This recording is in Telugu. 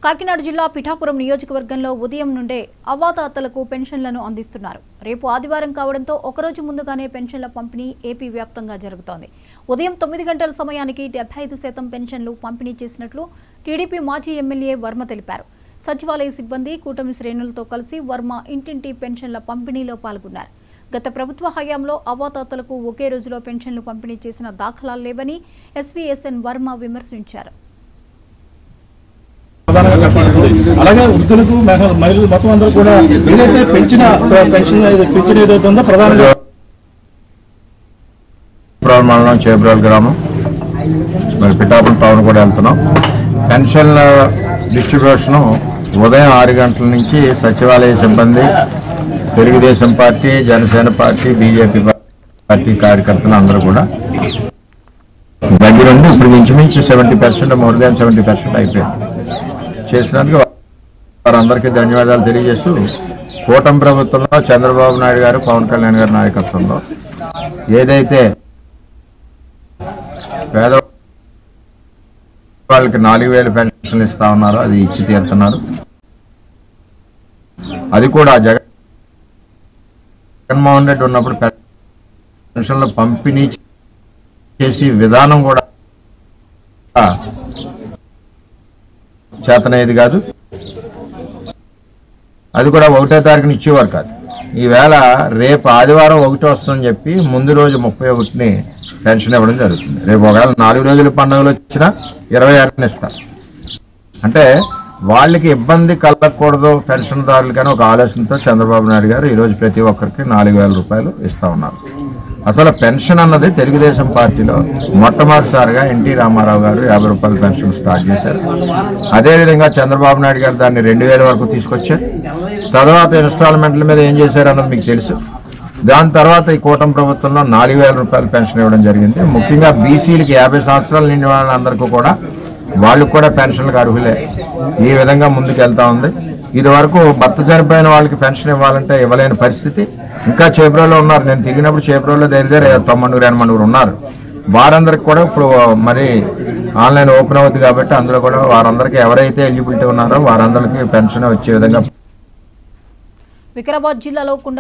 కాకినాడ జిల్లా పిఠాపురం నియోజకవర్గంలో ఉదయం నుండే అవ్వాతాతలకు పెన్షన్లను అందిస్తున్నారు. రేపు ఆదివారం కావడంతో ఒకరోజు ముందుగానే పెన్షన్ల పంపిణీ ఏపీ వ్యాప్తంగా జరుగుతోంది. ఉదయం 9 గంటల సమయానికి 75% పెన్షన్లు పంపిణీ చేసినట్లు టీడీపీ మాజీ ఎమ్మెల్యే వర్మ తెలిపారు. సచివాలయ సిబ్బంది కూటమి శ్రేణులతో కలిసి వర్మ ఇంటింటి పెన్షన్ల పంపిణీలో పాల్గొన్నారు. గత ప్రభుత్వ హయాంలో అవ్వాతాతలకు ఒకే రోజులో పెన్షన్లు పంపిణీ చేసిన దాఖలాలు లేవని ఎస్వీఎస్ఎన్ వర్మ విమర్శించారు. అలాగే వృద్ధులకు మహిళలు మొత్తం అందరూ కూడా ఏదైతే పెన్షన్ ఏదైతే ఉందో ప్రధానంగా మండలం చేబ్రాల్ గ్రామం మరి పిఠాపురం టౌన్ కూడా వెళ్తున్నాం. పెన్షన్ల డిస్ట్రిబ్యూషన్ ఉదయం 6 గంటల నుంచి సచివాలయ సిబ్బంది, Telugu Desam party, Janasena party, BJP party కార్యకర్తలు అందరూ కూడా దగ్గరుండి ఇప్పుడు ఇంచుమించు 70%, మోర్ దాన్ 70% అయిపోయింది. చేసినందుకు వారందరికీ ధన్యవాదాలు తెలియజేస్తూ కూటమి ప్రభుత్వంలో చంద్రబాబు నాయుడు గారు, పవన్ కళ్యాణ్ గారి నాయకత్వంలో ఏదైతే పేద వాళ్ళకి 4000 పెన్షన్లు ఇస్తా ఉన్నారో అది ఇచ్చి తీరుతున్నారు. అది కూడా జగన్మోహన్ రెడ్డి ఉన్నప్పుడు పెన్షన్లు పంపిణీ చేసి విధానం కూడా చేతనయ్యేది కాదు. అది కూడా 1వ తారీఖున ఇచ్చేవారు కాదు. ఈవేళ రేపు ఆదివారం 1 వస్తుందని చెప్పి ముందు రోజు 31ని పెన్షన్ ఇవ్వడం జరుగుతుంది. రేపు ఒకవేళ 4 రోజుల పండుగలు వచ్చినా 26ని ఇస్తారు. అంటే వాళ్ళకి ఇబ్బంది కలగకూడదు పెన్షన్దారులకని ఒక ఆలోచనతో చంద్రబాబు నాయుడు గారు ఈరోజు ప్రతి ఒక్కరికి 4000 రూపాయలు ఇస్తా ఉన్నారు. అసలు పెన్షన్ అన్నది తెలుగుదేశం పార్టీలో మొట్టమొదటిసారిగా ఎన్టీ రామారావు గారు 50 రూపాయల పెన్షన్ స్టార్ట్ చేశారు. అదేవిధంగా చంద్రబాబు నాయుడు గారు దాన్ని 2000 వరకు తీసుకొచ్చారు. తర్వాత ఇన్స్టాల్మెంట్ల మీద ఏం చేశారు అన్నది మీకు తెలుసు. దాని తర్వాత ఈ కూటమి ప్రభుత్వంలో 4000 రూపాయల పెన్షన్ ఇవ్వడం జరిగింది. ముఖ్యంగా బీసీలకి 50 సంవత్సరాలు నిండిన వాళ్ళందరికీ కూడా వాళ్ళకు కూడా పెన్షన్లకు అర్హులే. ఈ విధంగా ముందుకు వెళ్తా ఉంది. ఇది వరకు భర్త చనిపోయిన వాళ్ళకి పెన్షన్ ఇవ్వాలంటే ఇవ్వలేని పరిస్థితి. ఇంకా చేబ్రోలో ఉన్నారు. నేను తిరిగినప్పుడు చేబ్రోలో దగ్గర 90-80 ఉన్నారు. వారందరికి కూడా ఇప్పుడు మరి ఆన్లైన్ ఓపెన్ అవుతుంది కాబట్టి అందులో కూడా వారందరికీ ఎవరైతే ఎలిజిబిలిటీ ఉన్నారో వారందరికీ పెన్షన్ వచ్చే విధంగా వికారాబాద్ జిల్లాలో